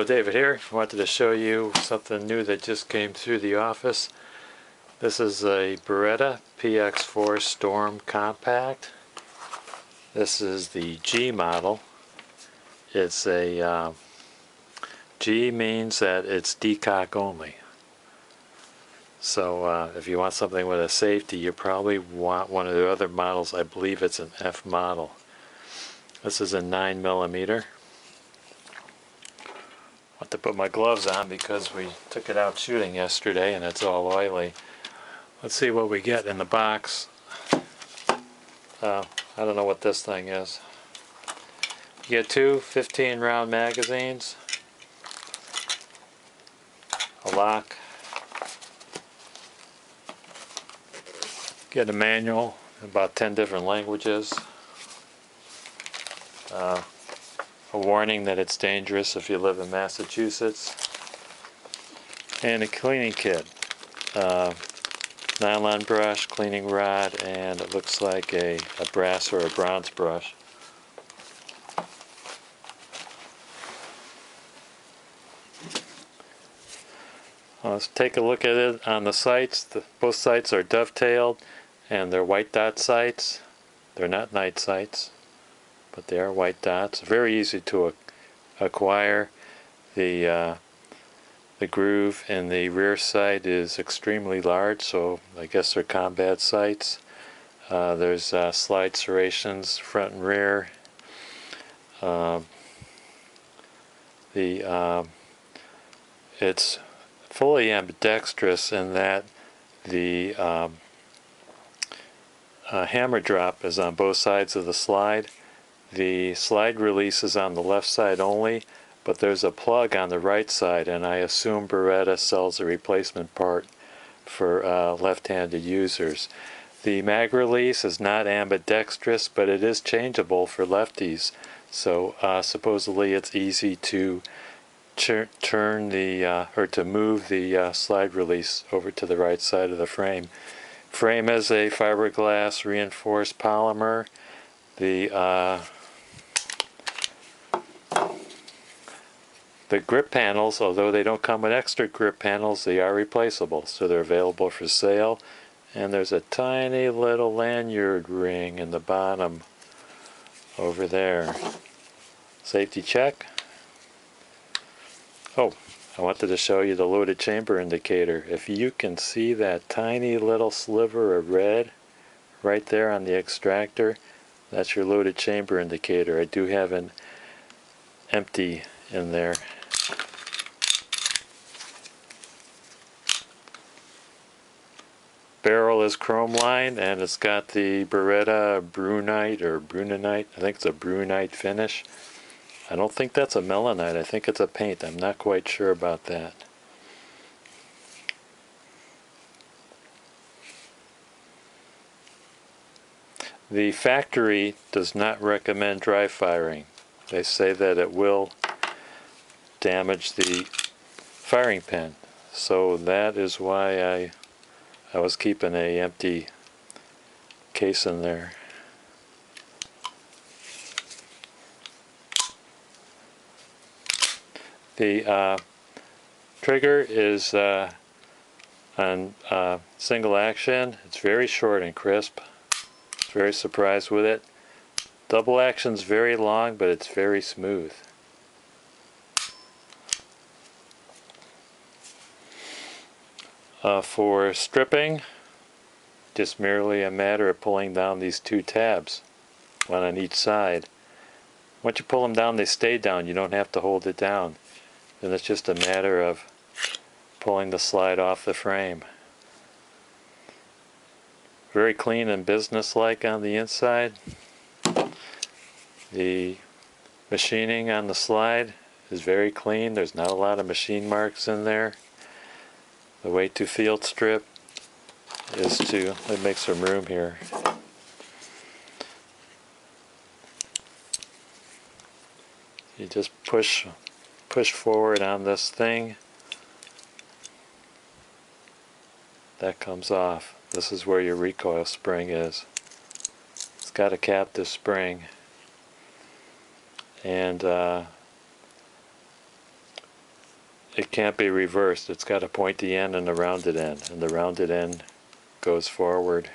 Hello, David here. I wanted to show you something new that just came through the office. This is a Beretta PX4 Storm Compact. This is the G model. It's a G means that it's decock only. So if you want something with a safety, you probably want one of the other models. I believe it's an F model. This is a 9mm. I have to put my gloves on because we took it out shooting yesterday and it's all oily. Let's see what we get in the box. I don't know what this thing is. You get two 15-round magazines, a lock, get a manual in about 10 different languages, a warning that it's dangerous if you live in Massachusetts, and a cleaning kit. Nylon brush, cleaning rod, and it looks like a brass or a bronze brush. Let's take a look at it on the sights. Both sights are dovetailed and they're white dot sights. They're not night sights, but they are white dots. Very easy to acquire. The groove in the rear sight is extremely large, so I guess they're combat sights. There's slide serrations front and rear. It's fully ambidextrous in that the hammer drop is on both sides of the slide. The slide release is on the left side only, but there's a plug on the right side, and I assume Beretta sells a replacement part for left-handed users. The mag release is not ambidextrous, but it is changeable for lefties, so supposedly it's easy to turn the or to move the slide release over to the right side of the frame. Frame is a fiberglass reinforced polymer. The grip panels, although they don't come with extra grip panels, they are replaceable, so they're available for sale. And there's a tiny little lanyard ring in the bottom over there. Safety check. Oh, I wanted to show you the loaded chamber indicator. If you can see that tiny little sliver of red right there on the extractor, that's your loaded chamber indicator. I do have an empty in there. Barrel is chrome lined and it's got the Beretta Brunite or Brunonite. I think it's a Brunite finish. I don't think that's a melanite. I think it's a paint. I'm not quite sure about that. The factory does not recommend dry firing. They say that it will damage the firing pin. So that is why I was keeping a empty case in there. The trigger is on single action. It's very short and crisp. Very surprised with it. Double action's very long, but it's very smooth. For stripping, just merely a matter of pulling down these two tabs, one on each side. Once you pull them down, they stay down. You don't have to hold it down. Then it's just a matter of pulling the slide off the frame. Very clean and businesslike on the inside. The machining on the slide is very clean. There's not a lot of machine marks in there. The way to field strip is to, let me make some room here. You just push forward on this thing. That comes off. This is where your recoil spring is. It's got a captive spring. And it can't be reversed. It's got a pointy end and a rounded end, and the rounded end goes forward.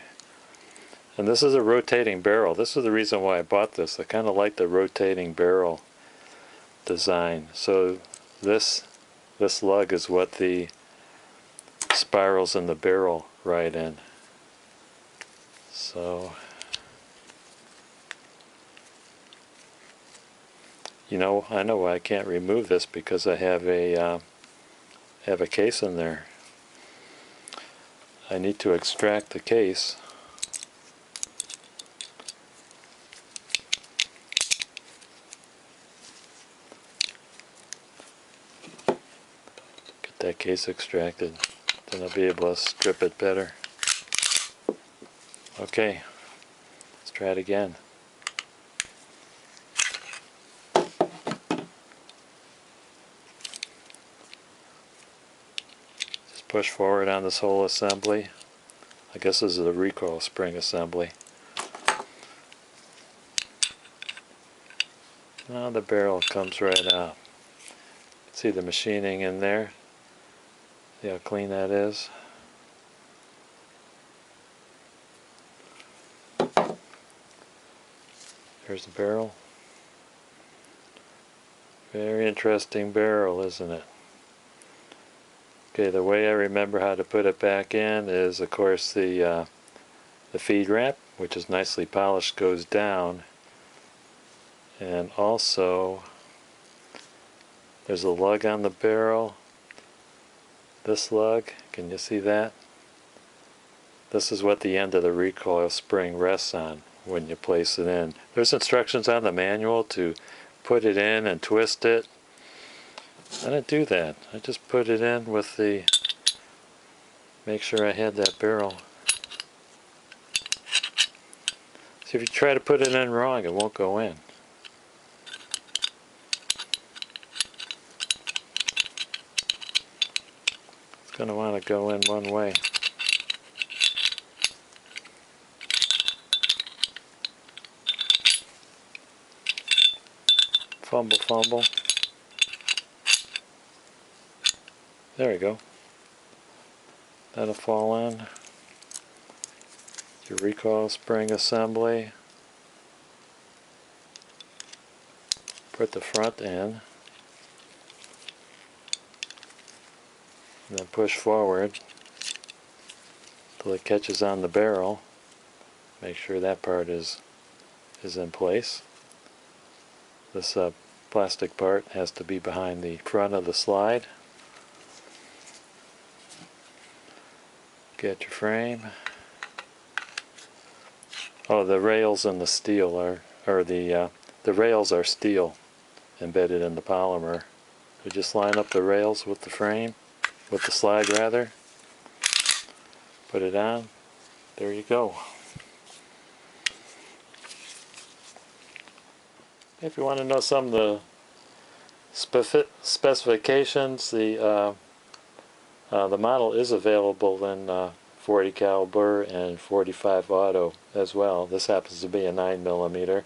And this is a rotating barrel. This is the reason why I bought this. I kind of like the rotating barrel design. So this lug is what the spirals in the barrel ride in. So, you know, I know why I can't remove this, because I have a case in there. I need to extract the case. Get that case extracted, then I'll be able to strip it better. Okay, let's try it again. Just push forward on this whole assembly. I guess this is a recoil spring assembly. Now the barrel comes right out. See the machining in there? See how clean that is? There's the barrel. Very interesting barrel, isn't it? Okay, the way I remember how to put it back in is, of course, the feed ramp, which is nicely polished, goes down. And also, there's a lug on the barrel. This lug, can you see that? This is what the end of the recoil spring rests on when you place it in. There's instructions on the manual to put it in and twist it. I didn't do that. I just put it in with the, make sure I had that barrel. See, if you try to put it in wrong, it won't go in. It's going to want to go in one way. Fumble, fumble. There we go. That'll fall in. Your recoil spring assembly. Put the front in. And then push forward till it catches on the barrel. Make sure that part is in place. This plastic part has to be behind the front of the slide. Get your frame. Oh, the rails and the steel the rails are steel embedded in the polymer. We just line up the rails with the frame, with the slide rather. Put it on. There you go. If you want to know some of the specifications, the model is available in 40 caliber and 45 auto as well. This happens to be a 9mm.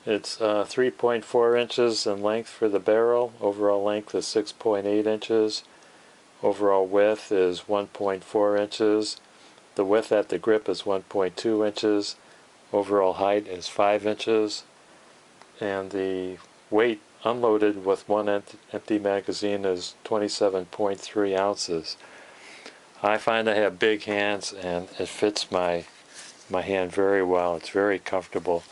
It's 3.4 inches in length for the barrel. Overall length is 6.8 inches. Overall width is 1.4 inches. The width at the grip is 1.2 inches. Overall height is 5 inches. And the weight unloaded with one empty magazine is 27.3 ounces. I find I have big hands and it fits my hand very well. It's very comfortable.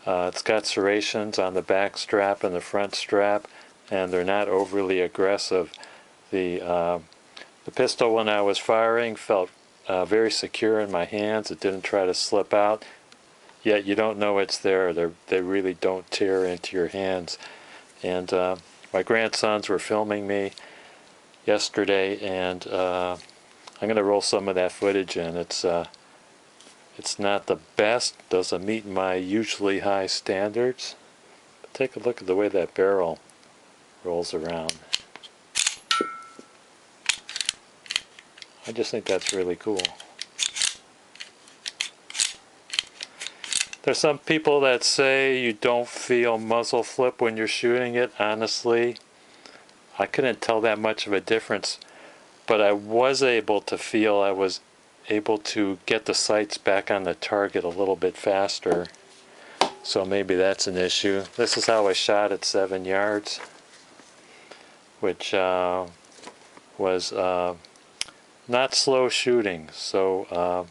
It's got serrations on the back strap and the front strap, and they're not overly aggressive. The pistol, when I was firing, felt very secure in my hands. It didn't try to slip out, yet you don't know it's there. They really don't tear into your hands. And my grandsons were filming me yesterday, and I'm going to roll some of that footage in. It's not the best, doesn't meet my usually high standards, but take a look at the way that barrel rolls around. I just think that's really cool. There's some people that say you don't feel muzzle flip when you're shooting it. Honestly, I couldn't tell that much of a difference, but I was able to feel I was able to get the sights back on the target a little bit faster. So maybe that's an issue. This is how I shot at 7 yards, which was not slow shooting. So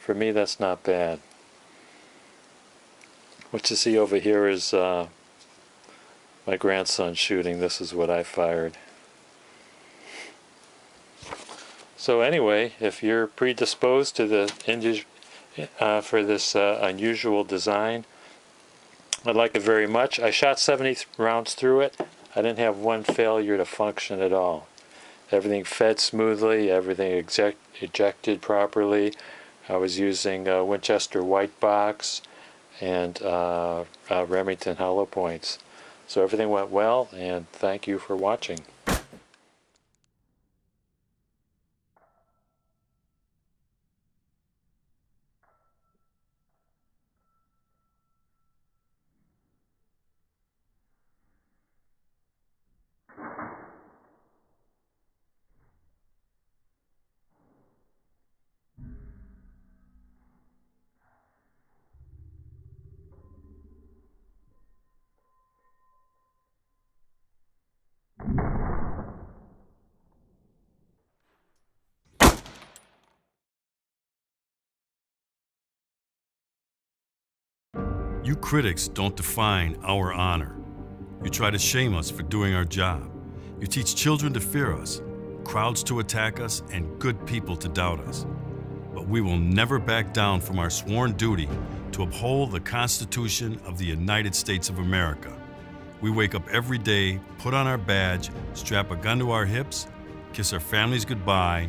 for me, that's not bad. What you see over here is my grandson shooting. This is what I fired. So anyway, if you're predisposed to the for this unusual design, I like it very much. I shot 70 rounds through it. I didn't have one failure to function at all. Everything fed smoothly, everything ejected properly. I was using Winchester white box and Remington hollow points. So everything went well, and thank you for watching. You critics don't define our honor. You try to shame us for doing our job. You teach children to fear us, crowds to attack us, and good people to doubt us. But we will never back down from our sworn duty to uphold the Constitution of the United States of America. We wake up every day, put on our badge, strap a gun to our hips, kiss our families goodbye,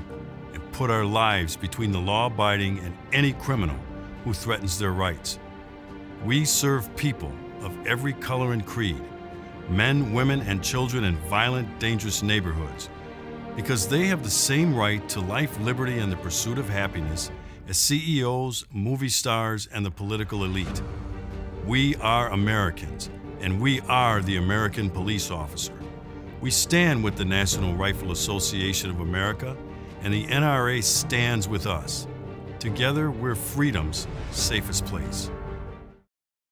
and put our lives between the law-abiding and any criminal who threatens their rights. We serve people of every color and creed, men, women, and children in violent, dangerous neighborhoods, because they have the same right to life, liberty, and the pursuit of happiness as CEOs, movie stars, and the political elite. We are Americans, and we are the American police officer. We stand with the National Rifle Association of America, and the NRA stands with us. Together, we're freedom's safest place.